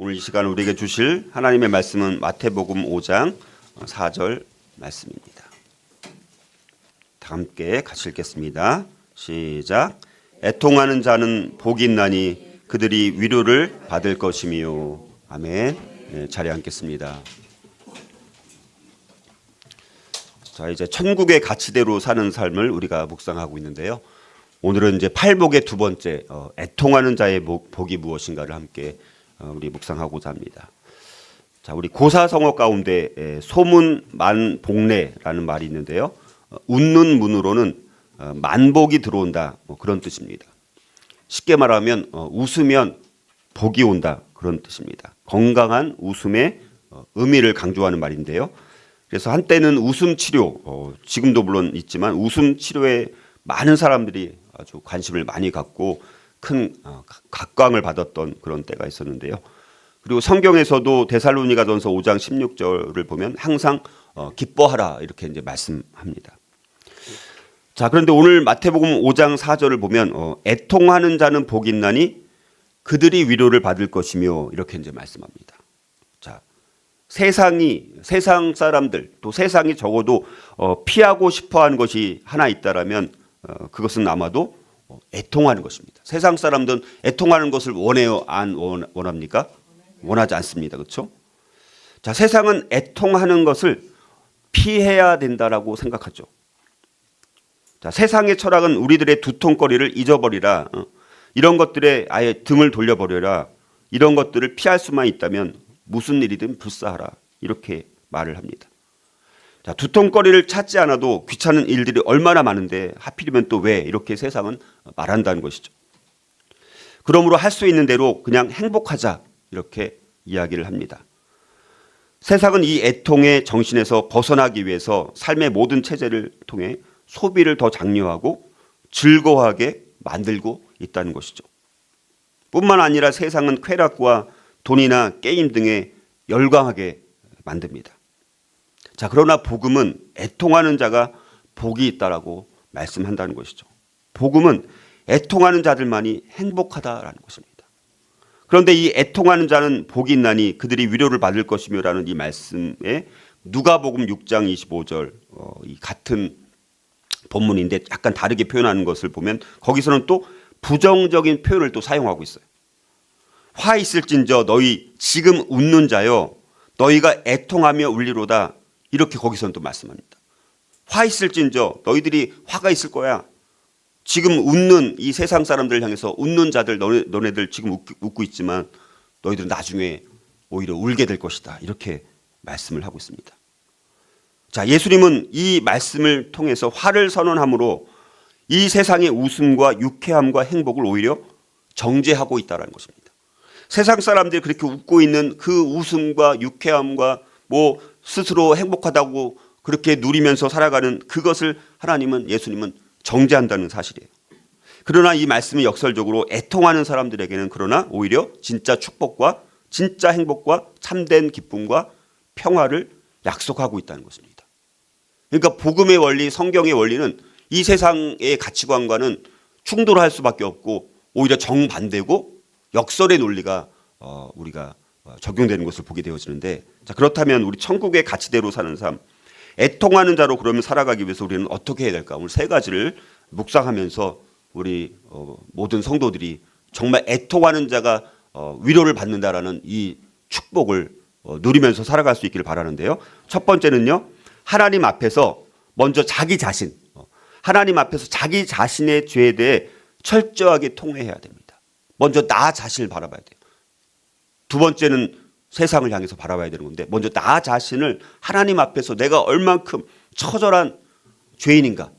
오늘 이 시간 우리에게 주실 하나님의 말씀은 마태복음 5장 4절 말씀입니다. 다 함께 같이 읽겠습니다. 시작. 애통하는 자는 복이 있나니 그들이 위로를 받을 것이며. 아멘. 네, 자리에 앉겠습니다. 자, 이제 천국의 가치대로 사는 삶을 우리가 묵상하고 있는데요. 오늘은 이제 팔복의 두 번째 애통하는 자의 복이 무엇인가를 함께 우리 묵상하고자 합니다. 자, 우리 고사성어 가운데 소문만복래라는 말이 있는데요. 웃는 문으로는 만복이 들어온다, 그런 뜻입니다. 쉽게 말하면 웃으면 복이 온다, 그런 뜻입니다. 건강한 웃음의 의미를 강조하는 말인데요. 그래서 한때는 웃음 치료, 지금도 물론 있지만 웃음 치료에 많은 사람들이 아주 관심을 많이 갖고 큰 각광을 받았던 그런 때가 있었는데요. 그리고 성경에서도 데살로니가전서 5장 16절을 보면 항상 기뻐하라 이렇게 이제 말씀합니다. 자, 그런데 오늘 마태복음 5장 4절을 보면 애통하는 자는 복이 있나니 그들이 위로를 받을 것이며 이렇게 이제 말씀합니다. 자, 세상 사람들 또 세상이 적어도 피하고 싶어하는 것이 하나 있다라면 그것은 아마도 애통하는 것입니다. 세상 사람들은 애통하는 것을 원해요? 안 원합니까? 원하지 않습니다. 그렇죠? 자, 세상은 애통하는 것을 피해야 된다라고 생각하죠. 자, 세상의 철학은 우리들의 두통거리를 잊어버리라, 이런 것들에 아예 등을 돌려버려라, 이런 것들을 피할 수만 있다면 무슨 일이든 불사하라, 이렇게 말을 합니다. 자, 두통거리를 찾지 않아도 귀찮은 일들이 얼마나 많은데 하필이면 또 왜 이렇게 세상은 말한다는 것이죠. 그러므로 할 수 있는 대로 그냥 행복하자 이렇게 이야기를 합니다. 세상은 이 애통의 정신에서 벗어나기 위해서 삶의 모든 체제를 통해 소비를 더 장려하고 즐거워하게 만들고 있다는 것이죠. 뿐만 아니라 세상은 쾌락과 돈이나 게임 등에 열광하게 만듭니다. 자, 그러나 복음은 애통하는 자가 복이 있다라고 말씀한다는 것이죠. 복음은 애통하는 자들만이 행복하다라는 것입니다. 그런데 이 애통하는 자는 복이 있나니 그들이 위로를 받을 것이며라는 이 말씀에 누가복음 6장 25절 이 같은 본문인데 약간 다르게 표현하는 것을 보면 거기서는 또 부정적인 표현을 또 사용하고 있어요. 화 있을진저 너희 지금 웃는 자여 너희가 애통하며 울리로다, 이렇게 거기서는 또 말씀합니다. 화 있을진저 너희들이 화가 있을 거야. 지금 웃는 이 세상 사람들을 향해서 웃는 자들 너네들 지금 웃고 있지만 너희들은 나중에 오히려 울게 될 것이다, 이렇게 말씀을 하고 있습니다. 자, 예수님은 이 말씀을 통해서 화를 선언함으로 이 세상의 웃음과 유쾌함과 행복을 오히려 정죄하고 있다는 것입니다. 세상 사람들이 그렇게 웃고 있는 그 웃음과 유쾌함과 스스로 행복하다고 그렇게 누리면서 살아가는 그것을 예수님은 정죄한다는 사실이에요. 그러나 이 말씀이 역설적으로 애통하는 사람들에게는 그러나 오히려 진짜 축복과 진짜 행복과 참된 기쁨과 평화를 약속하고 있다는 것입니다. 그러니까 복음의 원리, 성경의 원리는 이 세상의 가치관과는 충돌할 수밖에 없고 오히려 정반대고 역설의 논리가 우리가 적용되는 것을 보게 되어지는데, 자, 그렇다면 우리 천국의 가치대로 사는 삶, 애통하는 자로 그러면 살아가기 위해서 우리는 어떻게 해야 될까? 오늘 세 가지를 묵상하면서 우리 모든 성도들이 정말 애통하는 자가 위로를 받는다라는 이 축복을 누리면서 살아갈 수 있기를 바라는데요. 첫 번째는요, 하나님 앞에서 먼저 하나님 앞에서 자기 자신의 죄에 대해 철저하게 통회해야 됩니다. 먼저 나 자신을 바라봐야 돼요. 두 번째는 세상을 향해서 바라봐야 되는 건데, 먼저 나 자신을 하나님 앞에서 내가 얼만큼 처절한 죄인인가,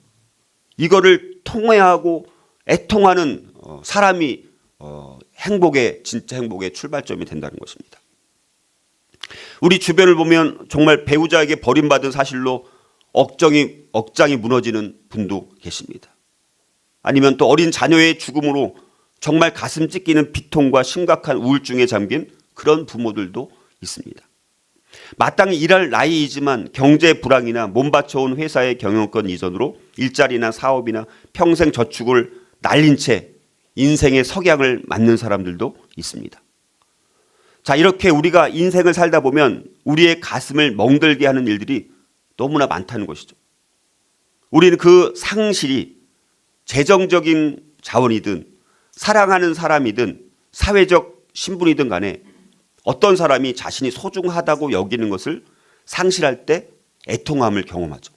이거를 통회하고 애통하는 사람이 진짜 행복의 출발점이 된다는 것입니다. 우리 주변을 보면 정말 배우자에게 버림받은 사실로 억장이 무너지는 분도 계십니다. 아니면 또 어린 자녀의 죽음으로 정말 가슴 찢기는 비통과 심각한 우울증에 잠긴 그런 부모들도 있습니다. 마땅히 일할 나이이지만 경제 불황이나 몸 바쳐온 회사의 경영권 이전으로 일자리나 사업이나 평생 저축을 날린 채 인생의 석양을 맞는 사람들도 있습니다. 자, 이렇게 우리가 인생을 살다 보면 우리의 가슴을 멍들게 하는 일들이 너무나 많다는 것이죠. 우리는 그 상실이 재정적인 자원이든 사랑하는 사람이든 사회적 신분이든 간에 어떤 사람이 자신이 소중하다고 여기는 것을 상실할 때 애통함을 경험하죠.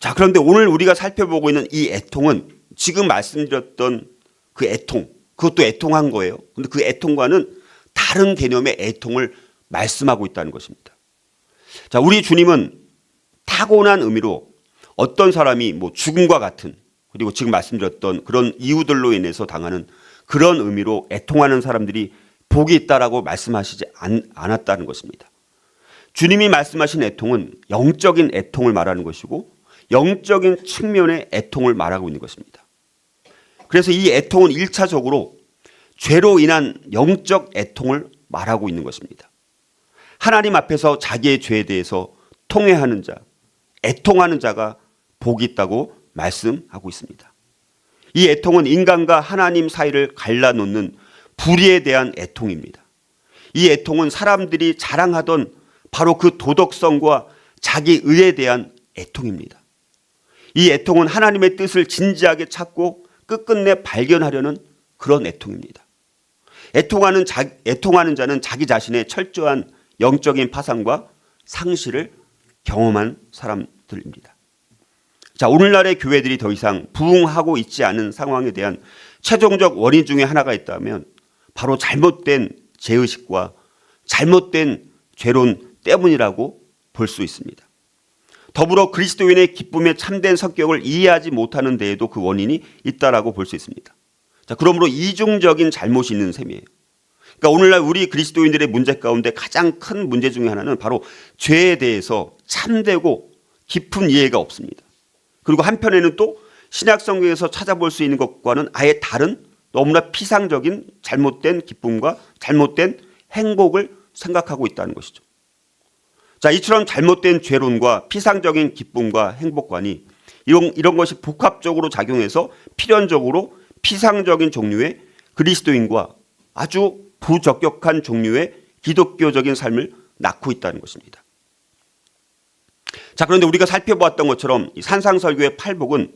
자, 그런데 오늘 우리가 살펴보고 있는 이 애통은 지금 말씀드렸던 그 애통, 그것도 애통한 거예요. 그런데 그 애통과는 다른 개념의 애통을 말씀하고 있다는 것입니다. 자, 우리 주님은 타고난 의미로 어떤 사람이 뭐 죽음과 같은, 그리고 지금 말씀드렸던 그런 이유들로 인해서 당하는 그런 의미로 애통하는 사람들이 복이 있다라고 말씀하시지 않았다는 것입니다. 주님이 말씀하신 애통은 영적인 애통을 말하는 것이고 영적인 측면의 애통을 말하고 있는 것입니다. 그래서 이 애통은 1차적으로 죄로 인한 영적 애통을 말하고 있는 것입니다. 하나님 앞에서 자기의 죄에 대해서 통회하는 자, 애통하는 자가 복이 있다고 말씀하고 있습니다. 이 애통은 인간과 하나님 사이를 갈라놓는 불의에 대한 애통입니다. 이 애통은 사람들이 자랑하던 바로 그 도덕성과 자기 의에 대한 애통입니다. 이 애통은 하나님의 뜻을 진지하게 찾고 끝끝내 발견하려는 그런 애통입니다. 애통하는 자는 자기 자신의 철저한 영적인 파산과 상실을 경험한 사람들입니다. 자, 오늘날의 교회들이 더 이상 부흥하고 있지 않은 상황에 대한 최종적 원인 중에 하나가 있다면 바로 잘못된 죄의식과 잘못된 죄론 때문이라고 볼 수 있습니다. 더불어 그리스도인의 기쁨의 참된 성격을 이해하지 못하는 데에도 그 원인이 있다라고 볼 수 있습니다. 자, 그러므로 이중적인 잘못이 있는 셈이에요. 그러니까 오늘날 우리 그리스도인들의 문제 가운데 가장 큰 문제 중에 하나는 바로 죄에 대해서 참되고 깊은 이해가 없습니다. 그리고 한편에는 또 신약 성경에서 찾아볼 수 있는 것과는 아예 다른 너무나 피상적인 잘못된 기쁨과 잘못된 행복을 생각하고 있다는 것이죠. 자, 이처럼 잘못된 죄론과 피상적인 기쁨과 행복관이 이런 것이 복합적으로 작용해서 필연적으로 피상적인 종류의 그리스도인과 아주 부적격한 종류의 기독교적인 삶을 낳고 있다는 것입니다. 자, 그런데 우리가 살펴보았던 것처럼 이 산상설교의 팔복은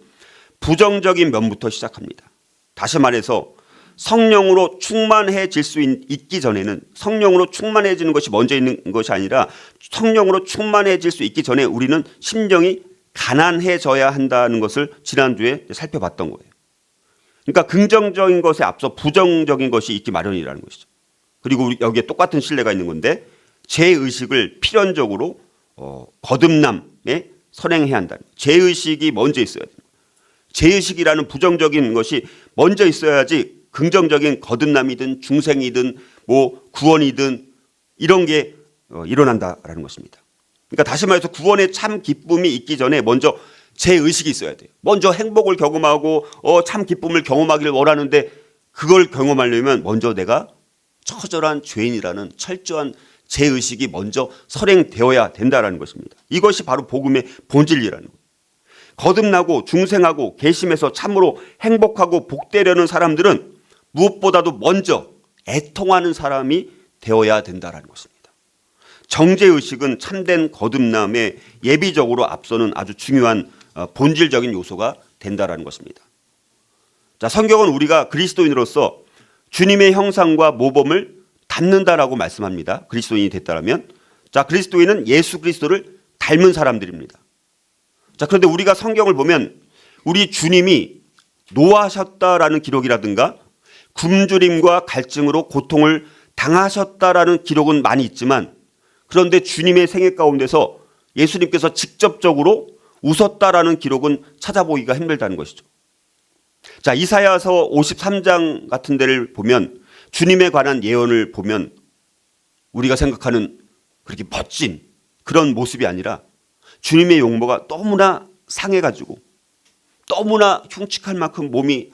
부정적인 면부터 시작합니다. 다시 말해서 성령으로 충만해질 수 있기 전에는 성령으로 충만해지는 것이 먼저 있는 것이 아니라 성령으로 충만해질 수 있기 전에 우리는 심령이 가난해져야 한다는 것을 지난주에 살펴봤던 거예요. 그러니까 긍정적인 것에 앞서 부정적인 것이 있기 마련이라는 것이죠. 그리고 여기에 똑같은 신뢰가 있는 건데 죄의식을 필연적으로 거듭남에 선행해야 한다는 거예요. 죄의식이 먼저 있어야 됩니다. 죄의식이라는 부정적인 것이 먼저 있어야지 긍정적인 거듭남이든 중생이든 뭐 구원이든 이런 게 일어난다라는 것입니다. 그러니까 다시 말해서 구원의 참 기쁨이 있기 전에 먼저 죄의식이 있어야 돼요. 먼저 행복을 경험하고 참 기쁨을 경험하기를 원하는데 그걸 경험하려면 먼저 내가 처절한 죄인이라는 철저한 죄의식이 먼저 선행되어야 된다는 것입니다. 이것이 바로 복음의 본질이라는 거예요. 거듭나고 중생하고 계심에서 참으로 행복하고 복되려는 사람들은 무엇보다도 먼저 애통하는 사람이 되어야 된다는 것입니다. 정죄의식은 참된 거듭남에 예비적으로 앞서는 아주 중요한 본질적인 요소가 된다는 것입니다. 자, 성경은 우리가 그리스도인으로서 주님의 형상과 모범을 닮는다라고 말씀합니다. 그리스도인이 됐다면, 자, 그리스도인은 예수 그리스도를 닮은 사람들입니다. 자, 그런데 우리가 성경을 보면 우리 주님이 노하셨다라는 기록이라든가 굶주림과 갈증으로 고통을 당하셨다라는 기록은 많이 있지만 그런데 주님의 생애 가운데서 예수님께서 직접적으로 웃었다라는 기록은 찾아보기가 힘들다는 것이죠. 자, 이사야서 53장 같은 데를 보면 주님에 관한 예언을 보면 우리가 생각하는 그렇게 멋진 그런 모습이 아니라 주님의 용모가 너무나 상해가지고 너무나 흉측할 만큼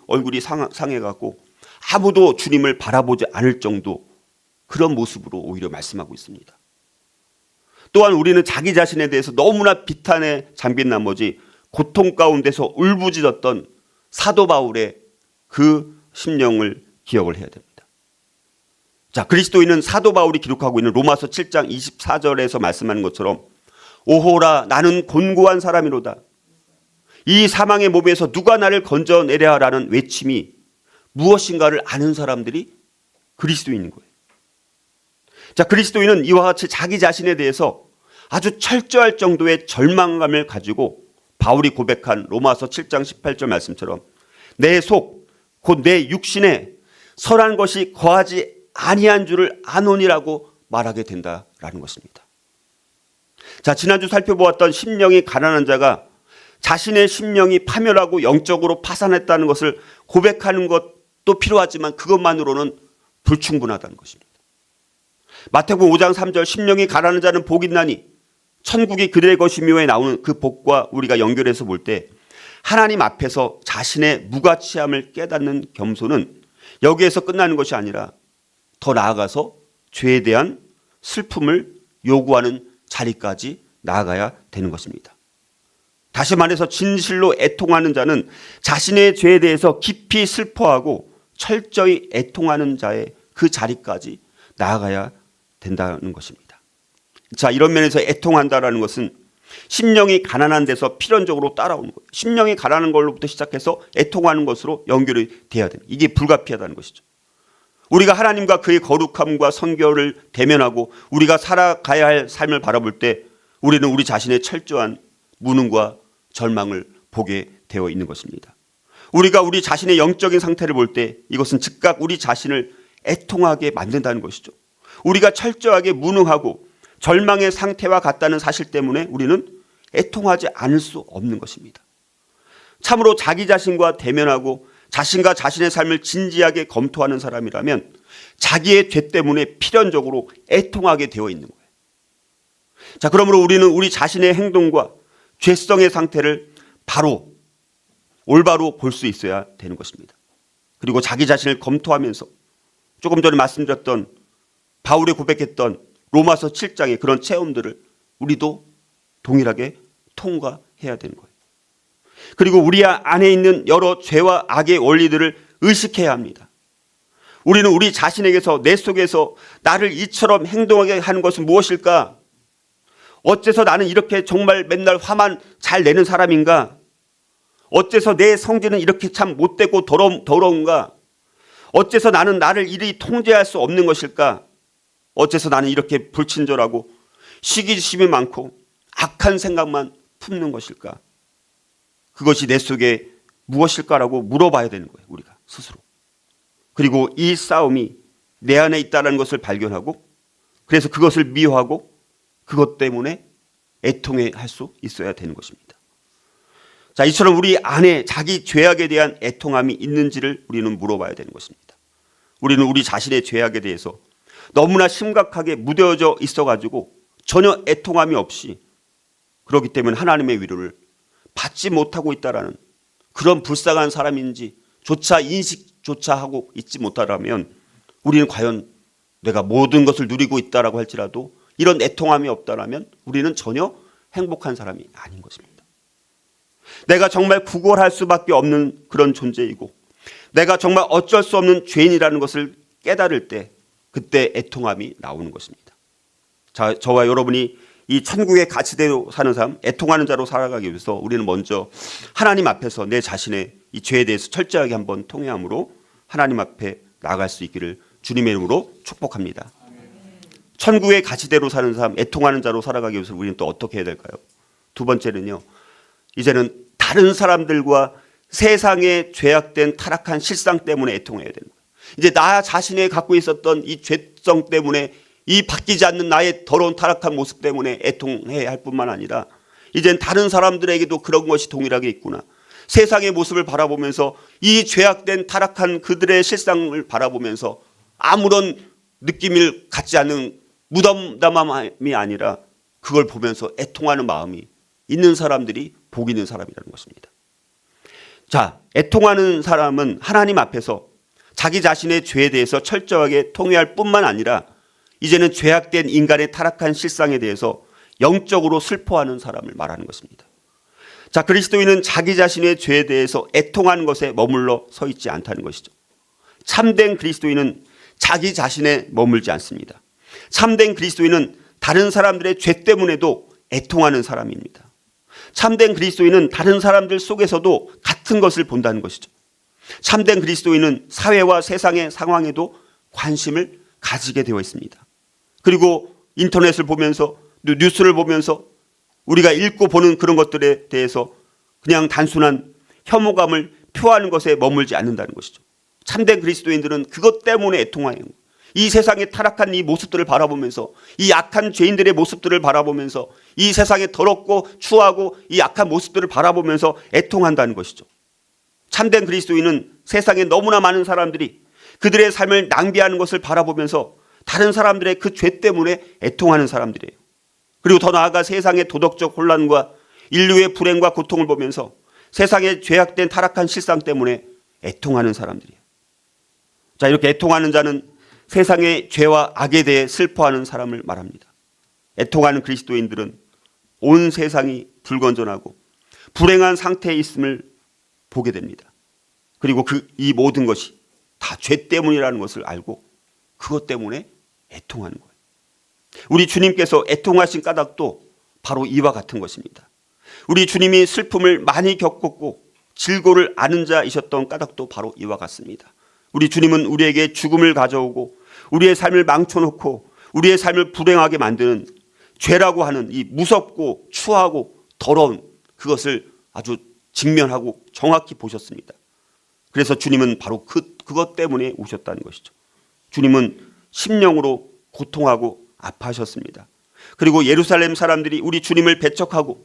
얼굴이 상해갖고 아무도 주님을 바라보지 않을 정도 그런 모습으로 오히려 말씀하고 있습니다. 또한 우리는 자기 자신에 대해서 너무나 비탄에 잠긴 나머지 고통 가운데서 울부짖었던 사도 바울의 그 심령을 기억을 해야 됩니다. 자, 그리스도인은 사도 바울이 기록하고 있는 로마서 7장 24절에서 말씀하는 것처럼 오호라 나는 곤고한 사람이로다. 이 사망의 몸에서 누가 나를 건져내랴 하라는 외침이 무엇인가를 아는 사람들이 그리스도인인 거예요. 자, 그리스도인은 이와 같이 자기 자신에 대해서 아주 철저할 정도의 절망감을 가지고 바울이 고백한 로마서 7장 18절 말씀처럼 내 속, 곧 내 육신에 선한 것이 거하지 아니한 줄을 아노니라고 말하게 된다라는 것입니다. 자, 지난주 살펴보았던 심령이 가난한 자가 자신의 심령이 파멸하고 영적으로 파산했다는 것을 고백하는 것도 필요하지만 그것만으로는 불충분하다는 것입니다. 마태복음 5장 3절 심령이 가난한 자는 복이 있나니 천국이 그들의 것이며에 나오는 그 복과 우리가 연결해서 볼 때 하나님 앞에서 자신의 무가치함을 깨닫는 겸손은 여기에서 끝나는 것이 아니라 더 나아가서 죄에 대한 슬픔을 요구하는 자리까지 나아가야 되는 것입니다. 다시 말해서 진실로 애통하는 자는 자신의 죄에 대해서 깊이 슬퍼하고 철저히 애통하는 자의 그 자리까지 나아가야 된다는 것입니다. 자, 이런 면에서 애통한다라는 것은 심령이 가난한 데서 필연적으로 따라오는 거예요. 심령이 가난한 걸로부터 시작해서 애통하는 것으로 연결이 돼야 됩니다. 이게 불가피하다는 것이죠. 우리가 하나님과 그의 거룩함과 성결을 대면하고 우리가 살아가야 할 삶을 바라볼 때 우리는 우리 자신의 철저한 무능과 절망을 보게 되어 있는 것입니다. 우리가 우리 자신의 영적인 상태를 볼 때 이것은 즉각 우리 자신을 애통하게 만든다는 것이죠. 우리가 철저하게 무능하고 절망의 상태와 같다는 사실 때문에 우리는 애통하지 않을 수 없는 것입니다. 참으로 자기 자신과 대면하고 자신과 자신의 삶을 진지하게 검토하는 사람이라면 자기의 죄 때문에 필연적으로 애통하게 되어 있는 거예요. 자, 그러므로 우리는 우리 자신의 행동과 죄성의 상태를 바로 올바로 볼 수 있어야 되는 것입니다. 그리고 자기 자신을 검토하면서 조금 전에 말씀드렸던 바울이 고백했던 로마서 7장의 그런 체험들을 우리도 동일하게 통과해야 되는 거예요. 그리고 우리 안에 있는 여러 죄와 악의 원리들을 의식해야 합니다. 우리는 우리 자신에게서 내 속에서 나를 이처럼 행동하게 하는 것은 무엇일까? 어째서 나는 이렇게 정말 맨날 화만 잘 내는 사람인가? 어째서 내 성질은 이렇게 참 못되고 더러운가? 어째서 나는 나를 이리 통제할 수 없는 것일까? 어째서 나는 이렇게 불친절하고 시기심이 많고 악한 생각만 품는 것일까? 그것이 내 속에 무엇일까라고 물어봐야 되는 거예요. 우리가 스스로. 그리고 이 싸움이 내 안에 있다는 것을 발견하고 그래서 그것을 미워하고 그것 때문에 애통할 수 있어야 되는 것입니다. 자, 이처럼 우리 안에 자기 죄악에 대한 애통함이 있는지를 우리는 물어봐야 되는 것입니다. 우리는 우리 자신의 죄악에 대해서 너무나 심각하게 무뎌져 있어가지고 전혀 애통함이 없이 그렇기 때문에 하나님의 위로를 받지 못하고 있다라는 그런 불쌍한 사람인지 조차 인식조차 하고 있지 못하라면 우리는 과연 내가 모든 것을 누리고 있다라고 할지라도 이런 애통함이 없다라면 우리는 전혀 행복한 사람이 아닌 것입니다. 내가 정말 구걸할 수밖에 없는 그런 존재이고 내가 정말 어쩔 수 없는 죄인이라는 것을 깨달을 때 그때 애통함이 나오는 것입니다. 자, 저와 여러분이 이 천국의 가치대로 사는 삶, 애통하는 자로 살아가기 위해서 우리는 먼저 하나님 앞에서 내 자신의 이 죄에 대해서 철저하게 한번 통회함으로 하나님 앞에 나아갈 수 있기를 주님의 이름으로 축복합니다. 천국의 가치대로 사는 삶, 애통하는 자로 살아가기 위해서 우리는 또 어떻게 해야 될까요? 두 번째는요, 이제는 다른 사람들과 세상의 죄악된 타락한 실상 때문에 애통해야 되는 거예요. 이제 나 자신이 갖고 있었던 이 죄성 때문에 이 바뀌지 않는 나의 더러운 타락한 모습 때문에 애통해야 할 뿐만 아니라 이젠 다른 사람들에게도 그런 것이 동일하게 있구나. 세상의 모습을 바라보면서 이 죄악된 타락한 그들의 실상을 바라보면서 아무런 느낌을 갖지 않는 무덤담함이 아니라 그걸 보면서 애통하는 마음이 있는 사람들이 복 있는 사람이라는 것입니다. 자, 애통하는 사람은 하나님 앞에서 자기 자신의 죄에 대해서 철저하게 통회할 뿐만 아니라 이제는 죄악된 인간의 타락한 실상에 대해서 영적으로 슬퍼하는 사람을 말하는 것입니다. 자, 그리스도인은 자기 자신의 죄에 대해서 애통하는 것에 머물러 서 있지 않다는 것이죠. 참된 그리스도인은 자기 자신에 머물지 않습니다. 참된 그리스도인은 다른 사람들의 죄 때문에도 애통하는 사람입니다. 참된 그리스도인은 다른 사람들 속에서도 같은 것을 본다는 것이죠. 참된 그리스도인은 사회와 세상의 상황에도 관심을 가지게 되어 있습니다. 그리고 인터넷을 보면서 뉴스를 보면서 우리가 읽고 보는 그런 것들에 대해서 그냥 단순한 혐오감을 표하는 것에 머물지 않는다는 것이죠. 참된 그리스도인들은 그것 때문에 애통해요. 이 세상의 타락한 이 모습들을 바라보면서, 이 악한 죄인들의 모습들을 바라보면서, 이 세상의 더럽고 추하고 이 악한 모습들을 바라보면서 애통한다는 것이죠. 참된 그리스도인은 세상에 너무나 많은 사람들이 그들의 삶을 낭비하는 것을 바라보면서 다른 사람들의 그 죄 때문에 애통하는 사람들이에요. 그리고 더 나아가 세상의 도덕적 혼란과 인류의 불행과 고통을 보면서 세상의 죄악된 타락한 실상 때문에 애통하는 사람들이에요. 자, 이렇게 애통하는 자는 세상의 죄와 악에 대해 슬퍼하는 사람을 말합니다. 애통하는 그리스도인들은 온 세상이 불건전하고 불행한 상태에 있음을 보게 됩니다. 그리고 이 모든 것이 다 죄 때문이라는 것을 알고 그것 때문에 애통하는 거예요. 우리 주님께서 애통하신 까닭도 바로 이와 같은 것입니다. 우리 주님이 슬픔을 많이 겪었고 질고를 아는 자이셨던 까닭도 바로 이와 같습니다. 우리 주님은 우리에게 죽음을 가져오고 우리의 삶을 망쳐놓고 우리의 삶을 불행하게 만드는 죄라고 하는 이 무섭고 추하고 더러운 그것을 아주 직면하고 정확히 보셨습니다. 그래서 주님은 바로 그것 때문에 오셨다는 것이죠. 주님은 심령으로 고통하고 아파하셨습니다. 그리고 예루살렘 사람들이 우리 주님을 배척하고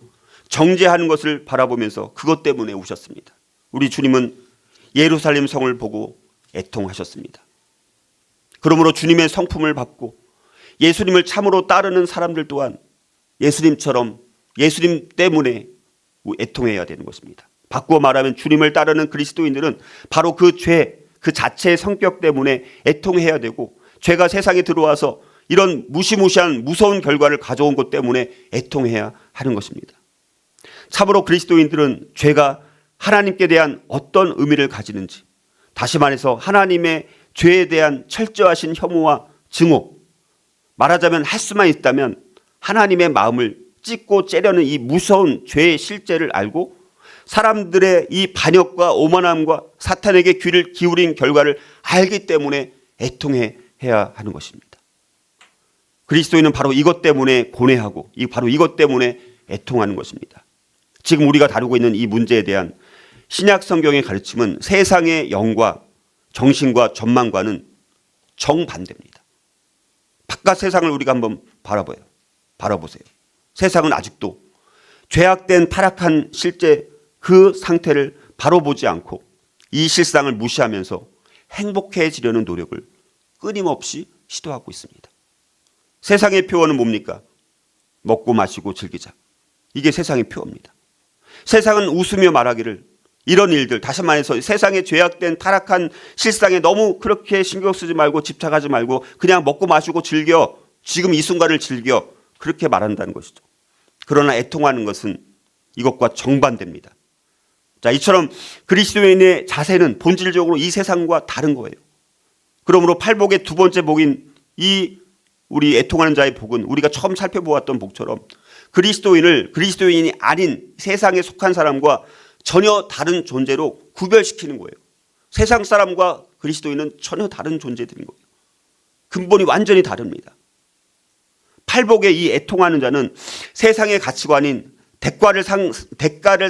정죄하는 것을 바라보면서 그것 때문에 오셨습니다. 우리 주님은 예루살렘 성을 보고 애통하셨습니다. 그러므로 주님의 성품을 받고 예수님을 참으로 따르는 사람들 또한 예수님처럼 예수님 때문에 애통해야 되는 것입니다. 바꾸어 말하면 주님을 따르는 그리스도인들은 바로 그 죄, 그 자체의 성격 때문에 애통해야 되고 죄가 세상에 들어와서 이런 무시무시한 무서운 결과를 가져온 것 때문에 애통해야 하는 것입니다. 참으로 그리스도인들은 죄가 하나님께 대한 어떤 의미를 가지는지, 다시 말해서 하나님의 죄에 대한 철저하신 혐오와 증오, 말하자면 할 수만 있다면 하나님의 마음을 찢고 째려는 이 무서운 죄의 실제를 알고 사람들의 이 반역과 오만함과 사탄에게 귀를 기울인 결과를 알기 때문에 애통해야 하는 것입니다. 그리스도인은 바로 이것 때문에 고뇌하고 바로 이것 때문에 애통하는 것입니다. 지금 우리가 다루고 있는 이 문제에 대한 신약 성경의 가르침은 세상의 영과 정신과 전망과는 정반대입니다. 바깥 세상을 우리가 한번 바라보세요. 세상은 아직도 죄악된 타락한 실제 그 상태를 바로 보지 않고 이 실상을 무시하면서 행복해지려는 노력을 끊임없이 시도하고 있습니다. 세상의 표어는 뭡니까? 먹고 마시고 즐기자. 이게 세상의 표어입니다. 세상은 웃으며 말하기를 이런 일들, 다시 말해서 세상의 죄악된 타락한 실상에 너무 그렇게 신경 쓰지 말고 집착하지 말고 그냥 먹고 마시고 즐겨, 지금 이 순간을 즐겨, 그렇게 말한다는 것이죠. 그러나 애통하는 것은 이것과 정반대입니다. 자, 이처럼 그리스도인의 자세는 본질적으로 이 세상과 다른 거예요. 그러므로 팔복의 두 번째 복인 이 우리 애통하는 자의 복은 우리가 처음 살펴보았던 복처럼 그리스도인이 아닌 세상에 속한 사람과 전혀 다른 존재로 구별시키는 거예요. 세상 사람과 그리스도인은 전혀 다른 존재들인 거예요. 근본이 완전히 다릅니다. 팔복의 이 애통하는 자는 세상의 가치관인 대가를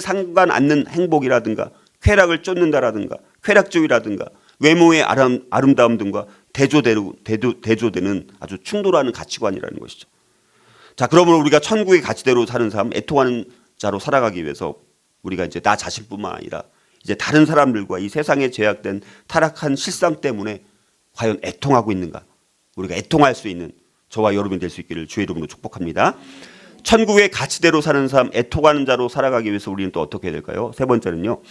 상관 않는 행복이라든가 쾌락을 쫓는다라든가 쾌락주의라든가 외모의 아름다움 등과 대조되는 아주 충돌하는 가치관이라는 것이죠. 자, 그러므로 우리가 천국의 가치대로 사는 삶, 애통하는 자로 살아가기 위해서 우리가 이제 나 자신뿐만 아니라 이제 다른 사람들과 이 세상에 제약된 타락한 실상 때문에 과연 애통하고 있는가? 우리가 애통할 수 있는 저와 여러분이 될 수 있기를 주의 이름으로 축복합니다. 천국의 가치대로 사는 삶, 애통하는 자로 살아가기 위해서 우리는 또 어떻게 해야 될까요? 세 번째는요,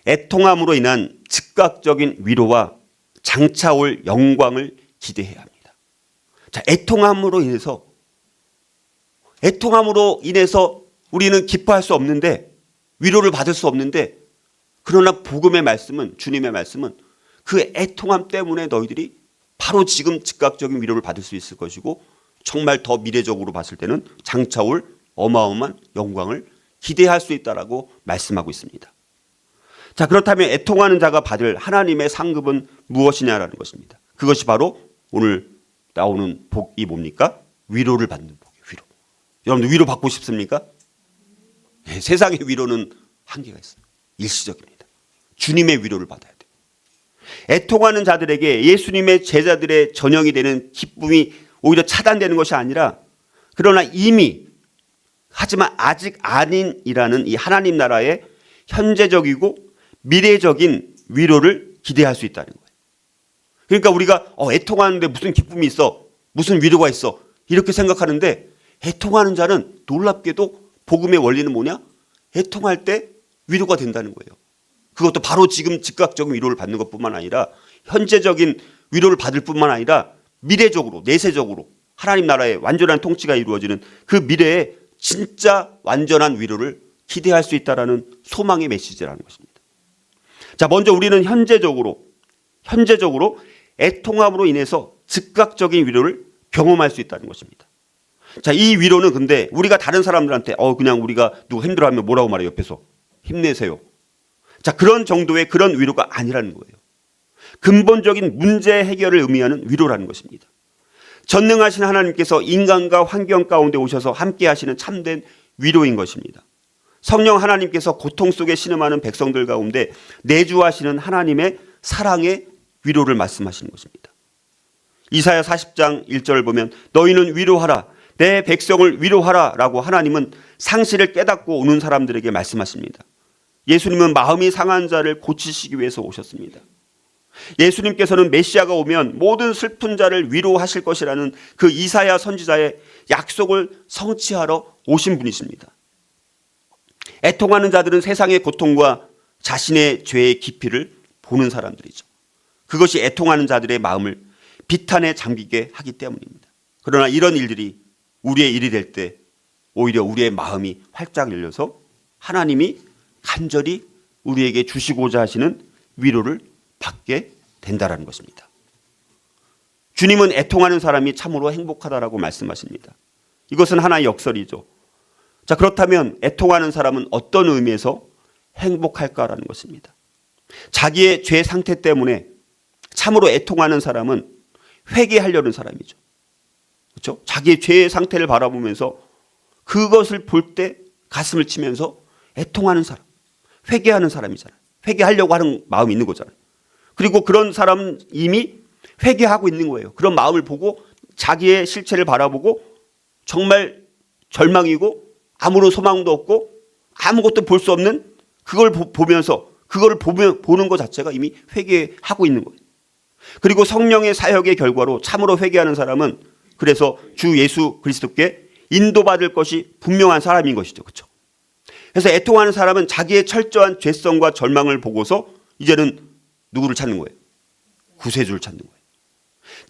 애통함으로 인한 즉각적인 위로와 장차 올 영광을 기대해야 합니다. 자, 애통함으로 인해서 우리는 기뻐할 수 없는데, 위로를 받을 수 없는데, 그러나 복음의 말씀은, 주님의 말씀은 그 애통함 때문에 너희들이 바로 지금 즉각적인 위로를 받을 수 있을 것이고 정말 더 미래적으로 봤을 때는 장차 올 어마어마한 영광을 기대할 수 있다라고 말씀하고 있습니다. 자, 그렇다면 애통하는 자가 받을 하나님의 상급은 무엇이냐라는 것입니다. 그것이 바로 오늘 나오는 복이 뭡니까? 위로를 받는 복이에요. 위로. 여러분들 위로 받고 싶습니까? 네, 세상의 위로는 한계가 있어요. 일시적입니다. 주님의 위로를 받아야 돼요. 애통하는 자들에게 예수님의 제자들의 전형이 되는 기쁨이 오히려 차단되는 것이 아니라 그러나 이미 하지만 아직 아닌이라는 이 하나님 나라의 현재적이고 미래적인 위로를 기대할 수 있다는 거예요. 그러니까 우리가 애통하는데 무슨 기쁨이 있어, 무슨 위로가 있어 이렇게 생각하는데 애통하는 자는 놀랍게도 복음의 원리는 뭐냐? 애통할 때 위로가 된다는 거예요. 그것도 바로 지금 즉각적인 위로를 받는 것뿐만 아니라 현재적인 위로를 받을 뿐만 아니라 미래적으로 내세적으로 하나님 나라의 완전한 통치가 이루어지는 그 미래에 진짜 완전한 위로를 기대할 수 있다라는 소망의 메시지라는 것입니다. 자, 먼저 우리는 현재적으로 애통함으로 인해서 즉각적인 위로를 경험할 수 있다는 것입니다. 자, 이 위로는 근데 우리가 다른 사람들한테 그냥 우리가 누구 힘들어하면 뭐라고 말해요? 옆에서 힘내세요. 자, 그런 정도의 그런 위로가 아니라는 거예요. 근본적인 문제 해결을 의미하는 위로라는 것입니다. 전능하신 하나님께서 인간과 환경 가운데 오셔서 함께 하시는 참된 위로인 것입니다. 성령 하나님께서 고통 속에 신음하는 백성들 가운데 내주하시는 하나님의 사랑의 위로를 말씀하시는 것입니다. 이사야 40장 1절을 보면 너희는 위로하라 내 백성을 위로하라 라고 하나님은 상실을 깨닫고 오는 사람들에게 말씀하십니다. 예수님은 마음이 상한 자를 고치시기 위해서 오셨습니다. 예수님께서는 메시아가 오면 모든 슬픈 자를 위로하실 것이라는 그 이사야 선지자의 약속을 성취하러 오신 분이십니다. 애통하는 자들은 세상의 고통과 자신의 죄의 깊이를 보는 사람들이죠. 그것이 애통하는 자들의 마음을 비탄에 잠기게 하기 때문입니다. 그러나 이런 일들이 우리의 일이 될 때 오히려 우리의 마음이 활짝 열려서 하나님이 간절히 우리에게 주시고자 하시는 위로를 받게 된다는 것입니다. 주님은 애통하는 사람이 참으로 행복하다라고 말씀하십니다. 이것은 하나의 역설이죠. 자, 그렇다면 애통하는 사람은 어떤 의미에서 행복할까라는 것입니다. 자기의 죄 상태 때문에 참으로 애통하는 사람은 회개하려는 사람이죠. 그렇죠? 자기의 죄의 상태를 바라보면서 그것을 볼 때 가슴을 치면서 애통하는 사람, 회개하는 사람이잖아요. 회개하려고 하는 마음이 있는 거잖아요. 그리고 그런 사람은 이미 회개하고 있는 거예요. 그런 마음을 보고 자기의 실체를 바라보고 정말 절망이고 아무런 소망도 없고 아무것도 볼 수 없는 그걸 보면서 그걸 보는 것 자체가 이미 회개하고 있는 거예요. 그리고 성령의 사역의 결과로 참으로 회개하는 사람은 그래서 주 예수 그리스도께 인도받을 것이 분명한 사람인 것이죠. 그렇죠? 그래서 애통하는 사람은 자기의 철저한 죄성과 절망을 보고서 이제는 누구를 찾는 거예요? 구세주를 찾는 거예요.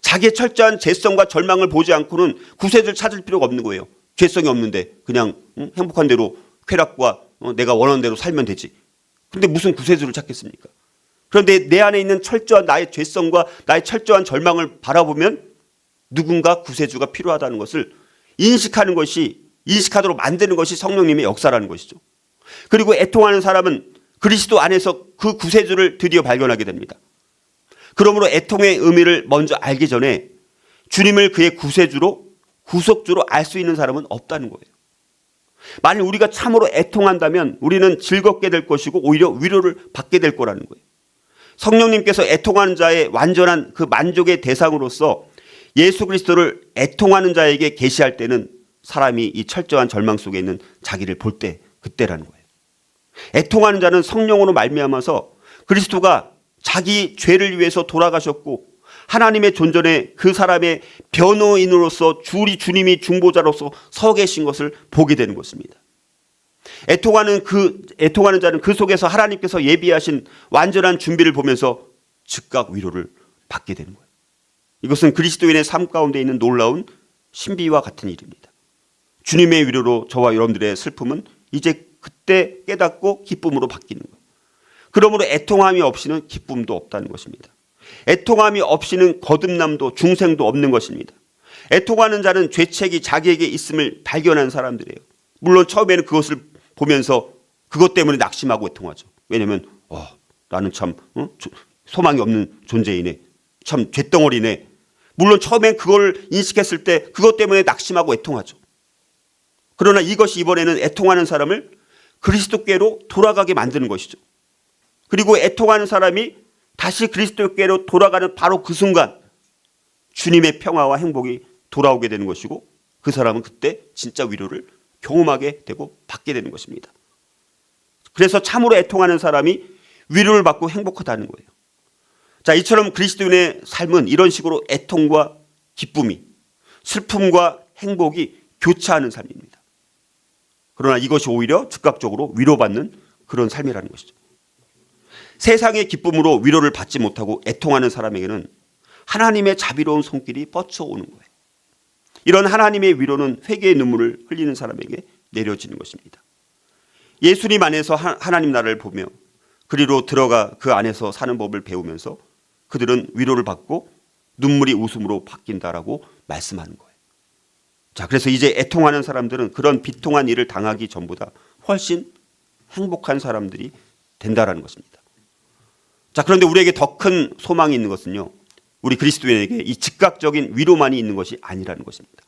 자기의 철저한 죄성과 절망을 보지 않고는 구세주를 찾을 필요가 없는 거예요. 죄성이 없는데 그냥 행복한 대로 쾌락과 내가 원하는 대로 살면 되지. 그런데 무슨 구세주를 찾겠습니까? 그런데 내 안에 있는 철저한 나의 죄성과 나의 철저한 절망을 바라보면 누군가 구세주가 필요하다는 것을 인식하도록 만드는 것이 성령님의 역사라는 것이죠. 그리고 애통하는 사람은 그리스도 안에서 그 구세주를 드디어 발견하게 됩니다. 그러므로 애통의 의미를 먼저 알기 전에 주님을 그의 구세주로 구속주로 알 수 있는 사람은 없다는 거예요. 만일 우리가 참으로 애통한다면 우리는 즐겁게 될 것이고 오히려 위로를 받게 될 거라는 거예요. 성령님께서 애통하는 자의 완전한 그 만족의 대상으로서 예수 그리스도를 애통하는 자에게 계시할 때는 사람이 이 철저한 절망 속에 있는 자기를 볼 때 그때라는 거예요. 애통하는 자는 성령으로 말미암아서 그리스도가 자기 죄를 위해서 돌아가셨고 하나님의 존전에 그 사람의 변호인으로서 주님이 중보자로서 서 계신 것을 보게 되는 것입니다. 애통하는 자는 그 속에서 하나님께서 예비하신 완전한 준비를 보면서 즉각 위로를 받게 되는 거예요. 이것은 그리스도인의 삶 가운데 있는 놀라운 신비와 같은 일입니다. 주님의 위로로 저와 여러분들의 슬픔은 이제 그때 깨닫고 기쁨으로 바뀌는 거예요. 그러므로 애통함이 없이는 기쁨도 없다는 것입니다. 애통함이 없이는 거듭남도 중생도 없는 것입니다. 애통하는 자는 죄책이 자기에게 있음을 발견한 사람들이에요. 물론 처음에는 그것을 보면서 그것 때문에 낙심하고 애통하죠. 왜냐하면 나는 참 소망이 없는 존재이네. 참 죄덩어리네. 물론 처음엔 그걸 인식했을 때 그것 때문에 낙심하고 애통하죠. 그러나 이것이 이번에는 애통하는 사람을 그리스도께로 돌아가게 만드는 것이죠. 그리고 애통하는 사람이 다시 그리스도께로 돌아가는 바로 그 순간 주님의 평화와 행복이 돌아오게 되는 것이고 그 사람은 그때 진짜 위로를 경험하게 되고 받게 되는 것입니다. 그래서 참으로 애통하는 사람이 위로를 받고 행복하다는 거예요. 자, 이처럼 그리스도인의 삶은 이런 식으로 애통과 기쁨이, 슬픔과 행복이 교차하는 삶입니다. 그러나 이것이 오히려 즉각적으로 위로받는 그런 삶이라는 것이죠. 세상의 기쁨으로 위로를 받지 못하고 애통하는 사람에게는 하나님의 자비로운 손길이 뻗쳐오는 거예요. 이런 하나님의 위로는 회개의 눈물을 흘리는 사람에게 내려지는 것입니다. 예수님 안에서 하나님 나라를 보며 그리로 들어가 그 안에서 사는 법을 배우면서 그들은 위로를 받고 눈물이 웃음으로 바뀐다라고 말씀하는 거예요. 자, 그래서 이제 애통하는 사람들은 그런 비통한 일을 당하기 전보다 훨씬 행복한 사람들이 된다라는 것입니다. 자, 그런데 우리에게 더 큰 소망이 있는 것은요, 우리 그리스도인에게 이 즉각적인 위로만이 있는 것이 아니라는 것입니다.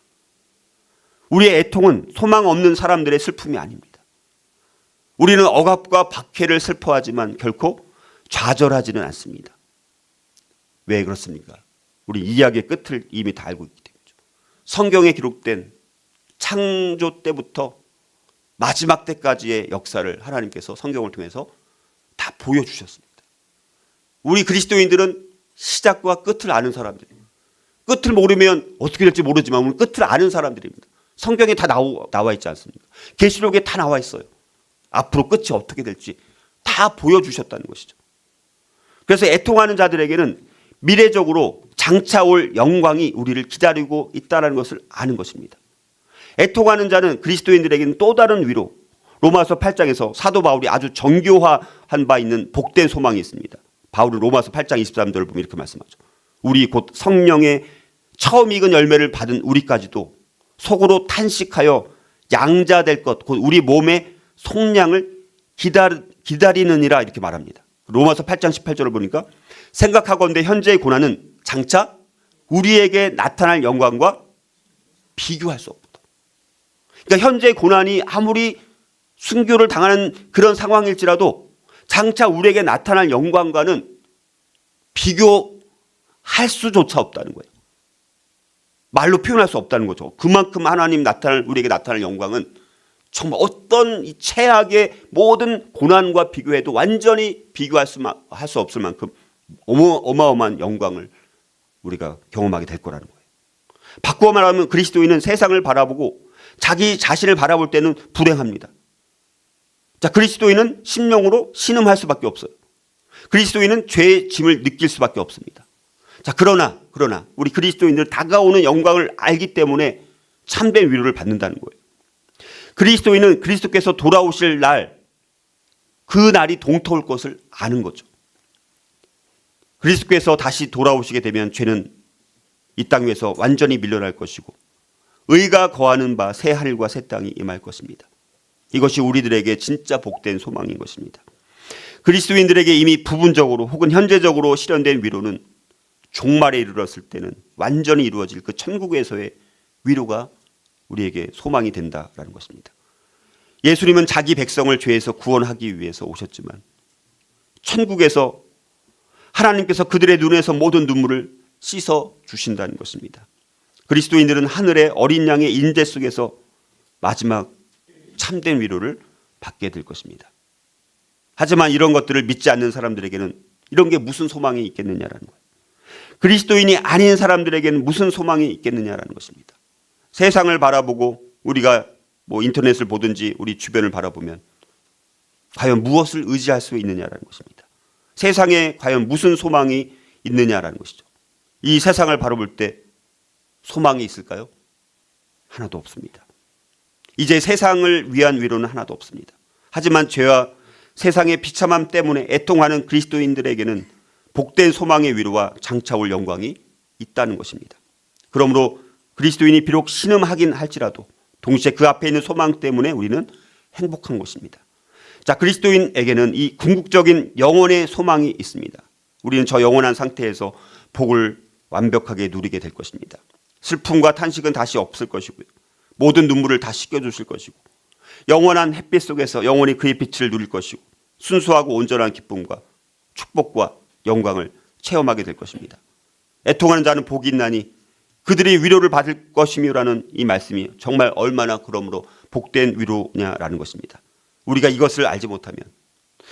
우리의 애통은 소망 없는 사람들의 슬픔이 아닙니다. 우리는 억압과 박해를 슬퍼하지만 결코 좌절하지는 않습니다. 왜 그렇습니까? 우리 이야기의 끝을 이미 다 알고 있기 때문이죠. 성경에 기록된 창조 때부터 마지막 때까지의 역사를 하나님께서 성경을 통해서 다 보여주셨습니다. 우리 그리스도인들은 시작과 끝을 아는 사람들이에요. 끝을 모르면 어떻게 될지 모르지만 우리는 끝을 아는 사람들입니다. 성경에 다 나와 있지 않습니까? 계시록에 다 나와 있어요. 앞으로 끝이 어떻게 될지 다 보여주셨다는 것이죠. 그래서 애통하는 자들에게는 미래적으로 장차 올 영광이 우리를 기다리고 있다는 것을 아는 것입니다. 애통하는 자는 그리스도인들에게는 또 다른 위로, 로마서 8장에서 사도 바울이 아주 정교화한 바 있는 복된 소망이 있습니다. 바울은 로마서 8장 23절을 보면 이렇게 말씀하죠. 우리 곧 성령의 처음 익은 열매를 받은 우리까지도 속으로 탄식하여 양자될 것, 곧 우리 몸의 속량을 기다리느니라 이렇게 말합니다. 로마서 8장 18절을 보니까 생각하건대 현재의 고난은 장차 우리에게 나타날 영광과 비교할 수 없다. 그러니까 현재의 고난이 아무리 순교를 당하는 그런 상황일지라도 장차 우리에게 나타날 영광과는 비교할 수조차 없다는 거예요. 말로 표현할 수 없다는 거죠. 그만큼 하나님 우리에게 나타날 영광은 정말 어떤 이 최악의 모든 고난과 비교해도 완전히 비교할 수 없을 만큼 어마어마한 영광을 우리가 경험하게 될 거라는 거예요. 바꾸어 말하면 그리스도인은 세상을 바라보고 자기 자신을 바라볼 때는 불행합니다. 자, 그리스도인은 심령으로 신음할 수밖에 없어요. 그리스도인은 죄의 짐을 느낄 수밖에 없습니다. 자, 그러나 우리 그리스도인들 다가오는 영광을 알기 때문에 참된 위로를 받는다는 거예요. 그리스도인은 그리스도께서 돌아오실 날, 그 날이 동터올 것을 아는 거죠. 그리스도께서 다시 돌아오시게 되면 죄는 이 땅 위에서 완전히 밀려날 것이고 의가 거하는 바 새 하늘과 새 땅이 임할 것입니다. 이것이 우리들에게 진짜 복된 소망인 것입니다. 그리스도인들에게 이미 부분적으로 혹은 현재적으로 실현된 위로는 종말에 이르렀을 때는 완전히 이루어질 그 천국에서의 위로가 우리에게 소망이 된다라는 것입니다. 예수님은 자기 백성을 죄에서 구원하기 위해서 오셨지만 천국에서 하나님께서 그들의 눈에서 모든 눈물을 씻어 주신다는 것입니다. 그리스도인들은 하늘의 어린 양의 인재 속에서 마지막 참된 위로를 받게 될 것입니다. 하지만 이런 것들을 믿지 않는 사람들에게는 이런 게 무슨 소망이 있겠느냐라는 거예요. 그리스도인이 아닌 사람들에게는 무슨 소망이 있겠느냐라는 것입니다. 세상을 바라보고 우리가 인터넷을 보든지 우리 주변을 바라보면 과연 무엇을 의지할 수 있느냐라는 것입니다. 세상에 과연 무슨 소망이 있느냐라는 것이죠. 이 세상을 바라볼 때 소망이 있을까요? 하나도 없습니다. 이제 세상을 위한 위로는 하나도 없습니다. 하지만 죄와 세상의 비참함 때문에 애통하는 그리스도인들에게는 복된 소망의 위로와 장차올 영광이 있다는 것입니다. 그러므로 그리스도인이 비록 신음하긴 할지라도 동시에 그 앞에 있는 소망 때문에 우리는 행복한 것입니다. 자, 그리스도인에게는 이 궁극적인 영혼의 소망이 있습니다. 우리는 저 영원한 상태에서 복을 완벽하게 누리게 될 것입니다. 슬픔과 탄식은 다시 없을 것이고요. 모든 눈물을 다 씻겨주실 것이고 영원한 햇빛 속에서 영원히 그의 빛을 누릴 것이고 순수하고 온전한 기쁨과 축복과 영광을 체험하게 될 것입니다. 애통하는 자는 복이 있나니 그들이 위로를 받을 것이며라는 이 말씀이 정말 얼마나 그러므로 복된 위로냐라는 것입니다. 우리가 이것을 알지 못하면,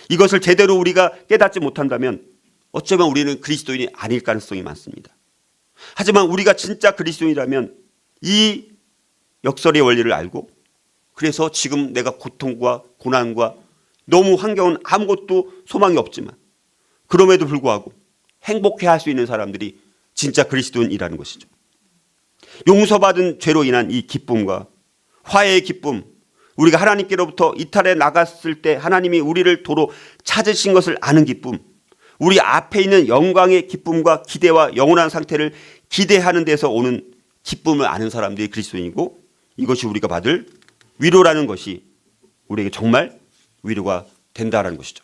이것을 제대로 우리가 깨닫지 못한다면 어쩌면 우리는 그리스도인이 아닐 가능성이 많습니다. 하지만 우리가 진짜 그리스도인이라면 이 역설의 원리를 알고, 그래서 지금 내가 고통과 고난과 너무 환경은 아무것도 소망이 없지만 그럼에도 불구하고 행복해할 수 있는 사람들이 진짜 그리스도인이라는 것이죠. 용서받은 죄로 인한 이 기쁨과 화해의 기쁨, 우리가 하나님께로부터 이탈해 나갔을 때 하나님이 우리를 도로 찾으신 것을 아는 기쁨, 우리 앞에 있는 영광의 기쁨과 기대와 영원한 상태를 기대하는 데서 오는 기쁨을 아는 사람들이 그리스도인이고, 이것이 우리가 받을 위로라는 것이 우리에게 정말 위로가 된다는 것이죠.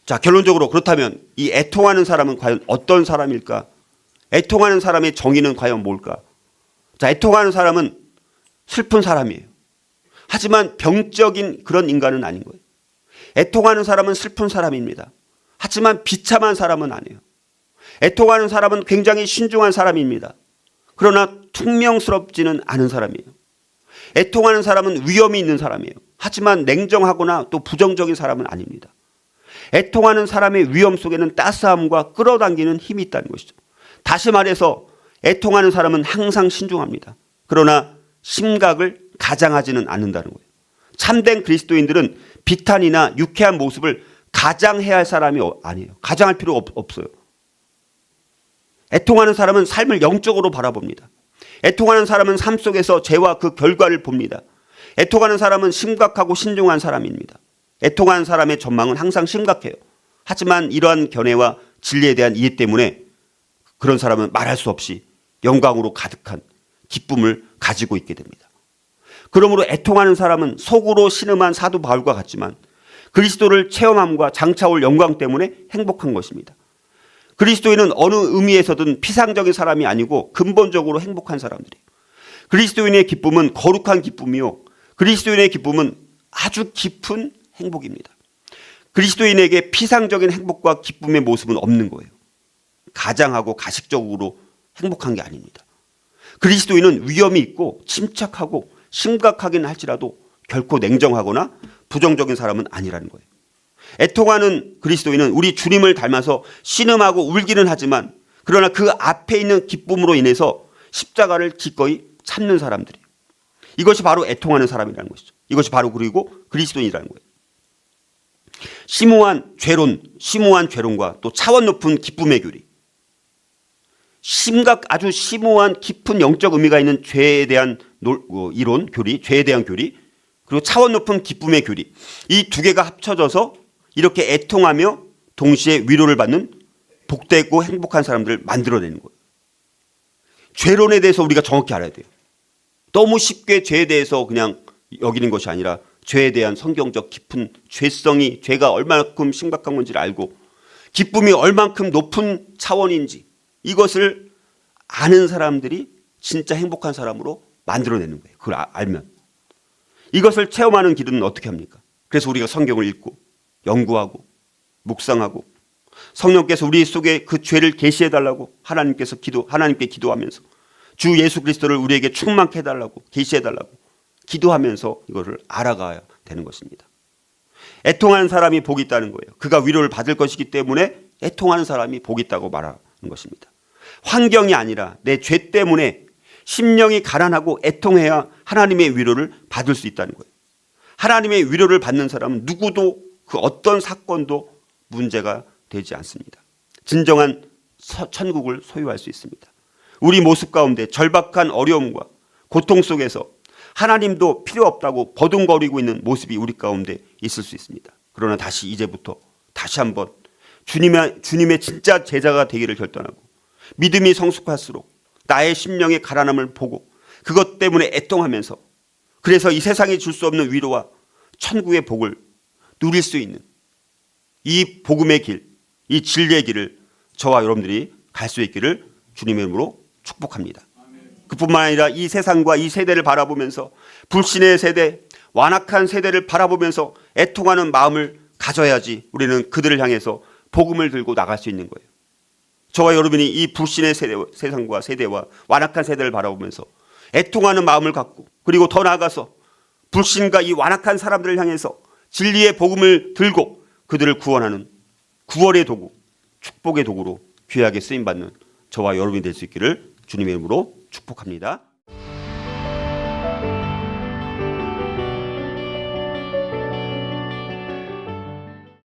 자, 결론적으로 그렇다면 이 애통하는 사람은 과연 어떤 사람일까? 애통하는 사람의 정의는 과연 뭘까? 자, 애통하는 사람은 슬픈 사람이에요. 하지만 병적인 그런 인간은 아닌 거예요. 애통하는 사람은 슬픈 사람입니다. 하지만 비참한 사람은 아니에요. 애통하는 사람은 굉장히 신중한 사람입니다. 그러나 퉁명스럽지는 않은 사람이에요. 애통하는 사람은 위험이 있는 사람이에요. 하지만 냉정하거나 또 부정적인 사람은 아닙니다. 애통하는 사람의 위험 속에는 따스함과 끌어당기는 힘이 있다는 것이죠. 다시 말해서 애통하는 사람은 항상 신중합니다. 그러나 심각을 가장하지는 않는다는 거예요. 참된 그리스도인들은 비탄이나 유쾌한 모습을 가장해야 할 사람이 아니에요. 가장할 필요가 없어요. 애통하는 사람은 삶을 영적으로 바라봅니다. 애통하는 사람은 삶 속에서 죄와 그 결과를 봅니다. 애통하는 사람은 심각하고 신중한 사람입니다. 애통하는 사람의 전망은 항상 심각해요. 하지만 이러한 견해와 진리에 대한 이해 때문에 그런 사람은 말할 수 없이 영광으로 가득한 기쁨을 가지고 있게 됩니다. 그러므로 애통하는 사람은 속으로 신음한 사도 바울과 같지만 그리스도를 체험함과 장차올 영광 때문에 행복한 것입니다. 그리스도인은 어느 의미에서든 피상적인 사람이 아니고 근본적으로 행복한 사람들이에요. 그리스도인의 기쁨은 거룩한 기쁨이요, 그리스도인의 기쁨은 아주 깊은 행복입니다. 그리스도인에게 피상적인 행복과 기쁨의 모습은 없는 거예요. 가장하고 가식적으로 행복한 게 아닙니다. 그리스도인은 위험이 있고 침착하고 심각하긴 할지라도 결코 냉정하거나 부정적인 사람은 아니라는 거예요. 애통하는 그리스도인은 우리 주님을 닮아서 신음하고 울기는 하지만 그러나 그 앞에 있는 기쁨으로 인해서 십자가를 기꺼이 참는 사람들이에요. 이것이 바로 애통하는 사람이라는 것이죠. 이것이 바로 그리고 그리스도인이라는 거예요. 심오한 죄론과 또 차원 높은 기쁨의 교리, 아주 심오한 깊은 영적 의미가 있는 죄에 대한 이론, 교리, 죄에 대한 교리, 그리고 차원 높은 기쁨의 교리, 이 두 개가 합쳐져서 이렇게 애통하며 동시에 위로를 받는 복되고 행복한 사람들을 만들어내는 거예요. 죄론에 대해서 우리가 정확히 알아야 돼요. 너무 쉽게 죄에 대해서 그냥 여기는 것이 아니라 죄에 대한 성경적 깊은 죄성이, 죄가 얼마만큼 심각한 건지를 알고 기쁨이 얼만큼 높은 차원인지 이것을 아는 사람들이 진짜 행복한 사람으로 만들어내는 거예요. 그걸 알면. 이것을 체험하는 길은 어떻게 합니까? 그래서 우리가 성경을 읽고 연구하고 묵상하고 성령께서 우리 속에 그 죄를 계시해달라고 하나님께 기도하면서 주 예수 그리스도를 우리에게 충만케 해달라고, 계시해달라고 기도하면서 이거를 알아가야 되는 것입니다. 애통하는 사람이 복이 있다는 거예요. 그가 위로를 받을 것이기 때문에 애통하는 사람이 복이 있다고 말하는 것입니다. 환경이 아니라 내 죄 때문에 심령이 가난하고 애통해야 하나님의 위로를 받을 수 있다는 거예요. 하나님의 위로를 받는 사람은 누구도 그 어떤 사건도 문제가 되지 않습니다. 진정한 천국을 소유할 수 있습니다. 우리 모습 가운데 절박한 어려움과 고통 속에서 하나님도 필요 없다고 버둥거리고 있는 모습이 우리 가운데 있을 수 있습니다. 그러나 이제부터 다시 한번 주님의 진짜 제자가 되기를 결단하고 믿음이 성숙할수록 나의 심령의 가난함을 보고 그것 때문에 애통하면서 그래서 이 세상이 줄 수 없는 위로와 천국의 복을 누릴 수 있는 이 복음의 길, 이 진리의 길을 저와 여러분들이 갈 수 있기를 주님의 이름으로 축복합니다. 그뿐만 아니라 이 세상과 이 세대를 바라보면서 불신의 세대, 완악한 세대를 바라보면서 애통하는 마음을 가져야지 우리는 그들을 향해서 복음을 들고 나갈 수 있는 거예요. 저와 여러분이 이 불신의 세상과 세대와 완악한 세대를 바라보면서 애통하는 마음을 갖고 그리고 더 나아가서 불신과 이 완악한 사람들을 향해서 진리의 복음을 들고 그들을 구원하는 구원의 도구, 축복의 도구로 귀하게 쓰임받는 저와 여러분이 될 수 있기를 주님의 이름으로 축복합니다.